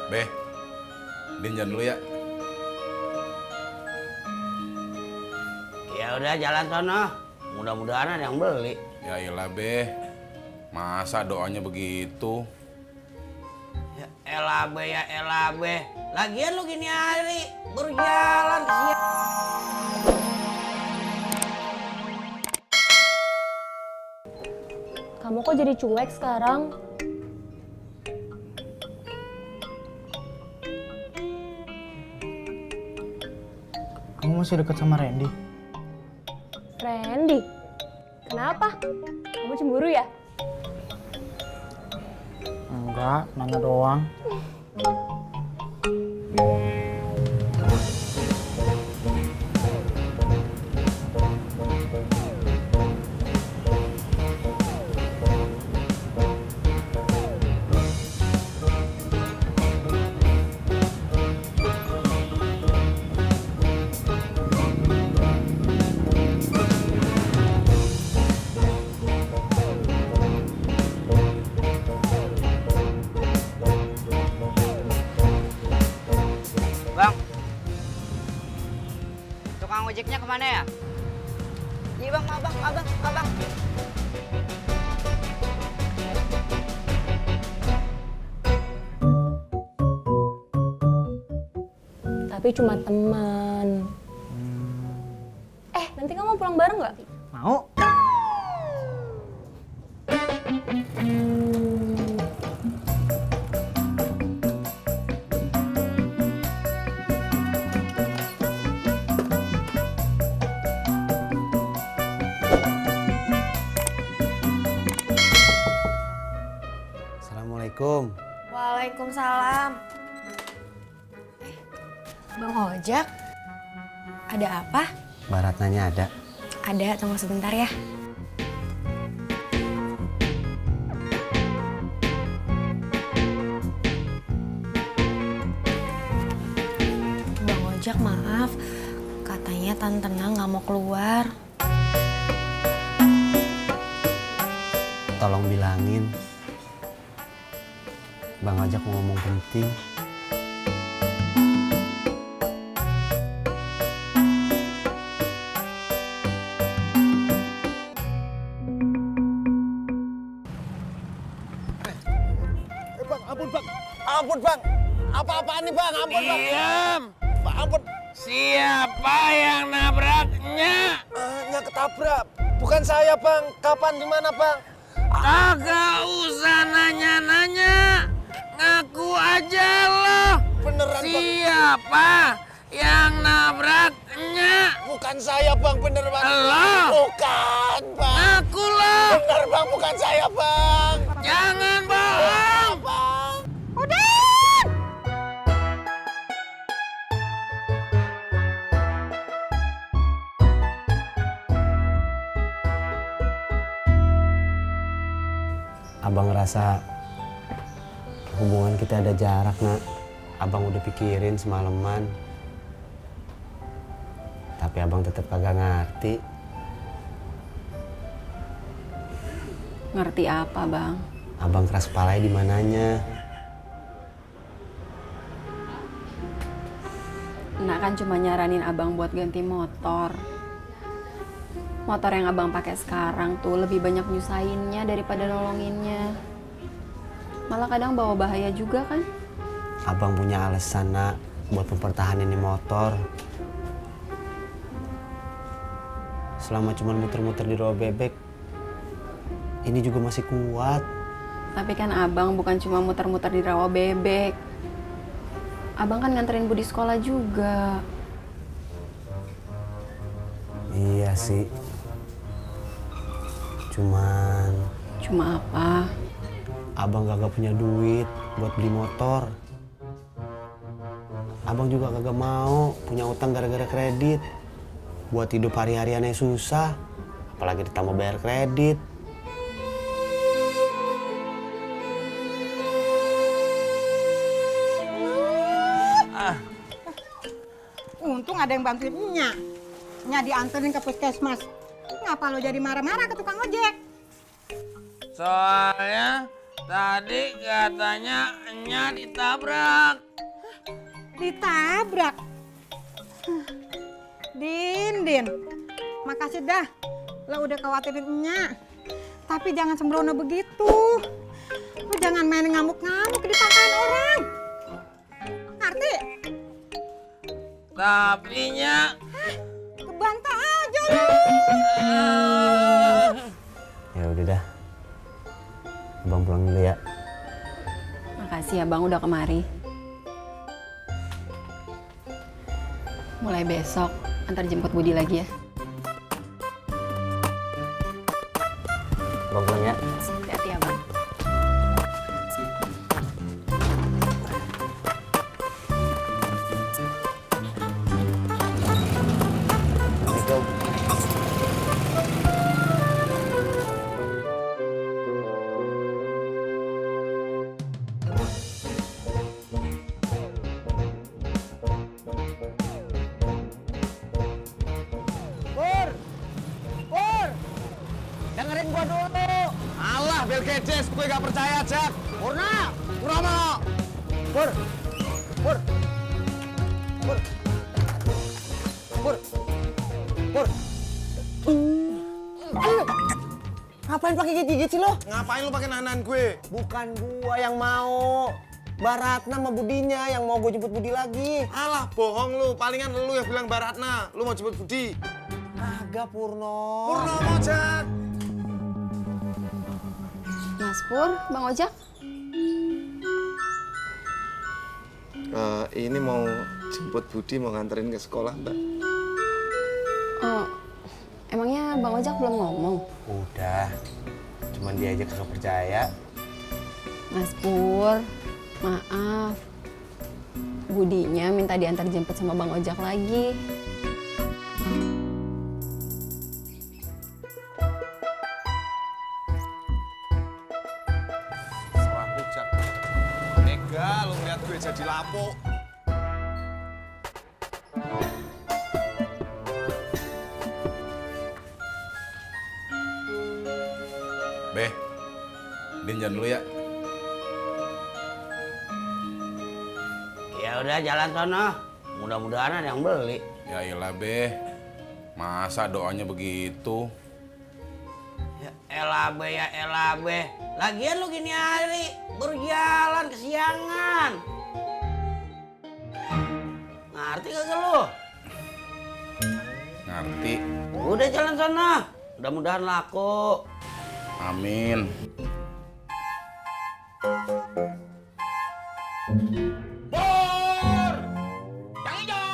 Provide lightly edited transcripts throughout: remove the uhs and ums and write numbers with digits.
Be, Din jalan dulu ya. Ya udah jalan sono. Mudah-mudahan ada yang beli. Ya iyalah Be, masa doanya begitu? Ya elah be, ya elah be. Lagian lu gini hari berjalan siap. Kamu kok jadi cuek sekarang? Kamu masih dekat sama Randy? Randy? Kenapa? Kamu cemburu ya? Enggak, nanya doang. Bang, tukang ojeknya kemana ya? Iya bang, abang. Tapi cuma teman. Nanti kamu pulang bareng nggak? Mau? Assalamualaikum. Waalaikumsalam. Bang Ojak, ada apa? Barat nanya ada. Ada, tunggu sebentar ya. Bang Ojak, maaf. Katanya Tante Nang nggak mau keluar. Tolong bilangin. Bang Ojak mau ngomong penting. Bang, ampun bang, ampun bang, apa-apaan nih bang, ampun bang. Diam. Bang, ampun. Siapa yang nabraknya? Nya ketabrak, bukan saya bang. Kapan, di mana bang? Kagak usah nanya-nanya. Ngaku aja loh. Beneran bang, Siapa yang nabraknya? bukan saya bang, bener bang. Lo? Bukan bang, Ngaku loh. bener bang, bukan saya bang. Jangan bohong. Bang. Abang ngerasa hubungan kita ada jarak, nak. Abang udah pikirin semalaman. Tapi abang tetap kagak ngerti. Ngerti apa, Bang? Abang keras kepalanya di mananya? Nak kan cuma nyaranin abang buat ganti motor. Motor yang abang pakai sekarang tuh lebih banyak nyusahinnya daripada nolonginnya. Malah kadang bawa bahaya juga kan? Abang punya alasan, nak, buat mempertahankan ini motor. Selama cuma muter-muter di rawa bebek, ini juga masih kuat. Tapi kan abang bukan cuma muter-muter di rawa bebek. Abang kan nganterin Budi sekolah juga. Iya sih. Cuma apa? abang kagak punya duit buat beli motor. Abang juga kagak mau punya utang gara-gara kredit. Buat hidup hari-hariannya susah, apalagi ditambah bayar kredit. Untung ada yang bantuin Nya. Nya dianterin ke puskesmas. Ngapa lo jadi marah-marah ke tukang ojek? Soalnya Tadi katanya Enya ditabrak. Ditabrak. Din. Makasih dah. Lo udah khawatirin Enya. Tapi jangan sembrono begitu. Lo jangan main ngamuk-ngamuk di pangkalan orang. Ngerti? Tapi Nya Kebantah aja lo. Ya udah dah. Abang pulang dulu ya. Makasih abang udah kemari. Mulai besok antar jemput Budi lagi ya. Abang pulang ya. Hati-hati abang. Assalamualaikum. Pur! Dengerin gua dulu. Alah, Bel Gedes, gue gak percaya, Jak. Purna! Purama! Pur! Pur! Pur! Pur! Pur! Ngapain pakai gigit-gigit sih lo? Ngapain lu pakai nahan gue? Bukan gua yang mau. Baratna sama Budinya yang mau gue jemput Budi lagi. Alah, bohong lu. Palingan lu yang bilang Baratna. Lu mau jemput Budi. Kagak, Purno. Purnomo, Jak. Mas Pur, Bang Ojak. Ini mau jemput Budi, mau nganterin ke sekolah, Mbak. Oh, emangnya Bang Ojak belum ngomong? Udah. Cuman dia aja kagak percaya. Mas Pur, maaf. Budinya minta diantar jemput sama Bang Ojak lagi. Serah lu, Jak. Tega lu ngeliat gue jadi lapuk. Be, Din jalan dulu ya. ya udah jalan sono. Mudah-mudahan ada yang beli. Ya iyalah, Be. Masa doanya begitu? Ya elah be. Lagian lu gini hari berjalan kesiangan. Ngerti kagak lu? Ngerti. Udah jalan sono. Mudah-mudahan laku. Amin. Pur! Yang hijau!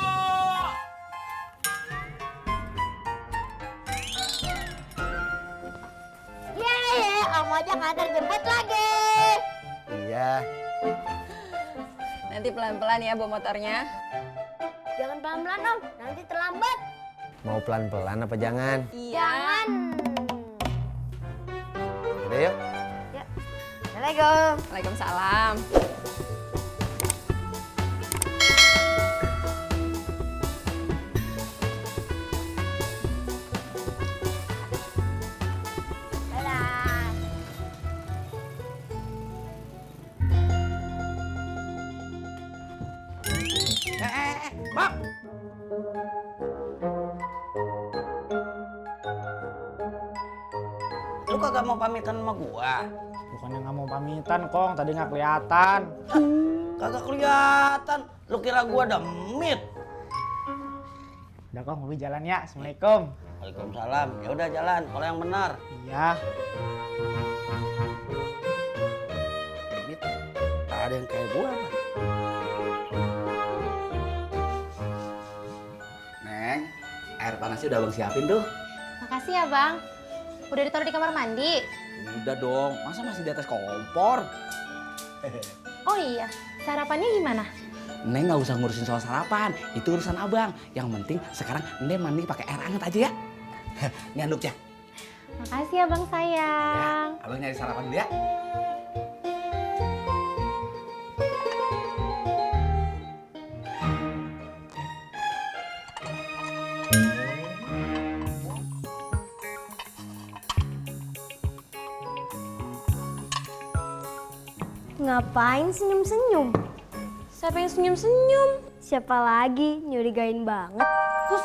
Yeay, Om Ojak ngantar jemput lagi. Iya. Nanti pelan-pelan ya bawa motornya. Jangan pelan-pelan Om, nanti terlambat. Mau pelan-pelan apa jangan? Jangan. Udah yuk. Assalamualaikum. Waalaikumsalam. Dadah. Bang. Lu kagak mau pamitan sama gua? Bukannya nggak mau pamitan, Kong. Tadi nggak kelihatan. Kagak kelihatan. Lu kira gua demit? Udah, Kong. Bobby jalan ya. Assalamualaikum. Waalaikumsalam. Ya udah jalan, kalau yang benar. Iya. Demit. Ada yang kayak gua apa? Neng, air panasnya udah abang siapin tuh. Makasih ya Bang. Udah ditaruh di kamar mandi. Udah dong, masa masih di atas kompor? Oh iya, sarapannya gimana? Neng nggak usah ngurusin soal sarapan, itu urusan abang. Yang penting sekarang Neng mandi pakai air hangat aja ya. Ini handuknya. Makasih ya Bang sayang. Ya, abang nyari sarapan dulu ya. Ngapain senyum-senyum? Siapa yang senyum-senyum? Siapa lagi? Nyurigain banget. Hus,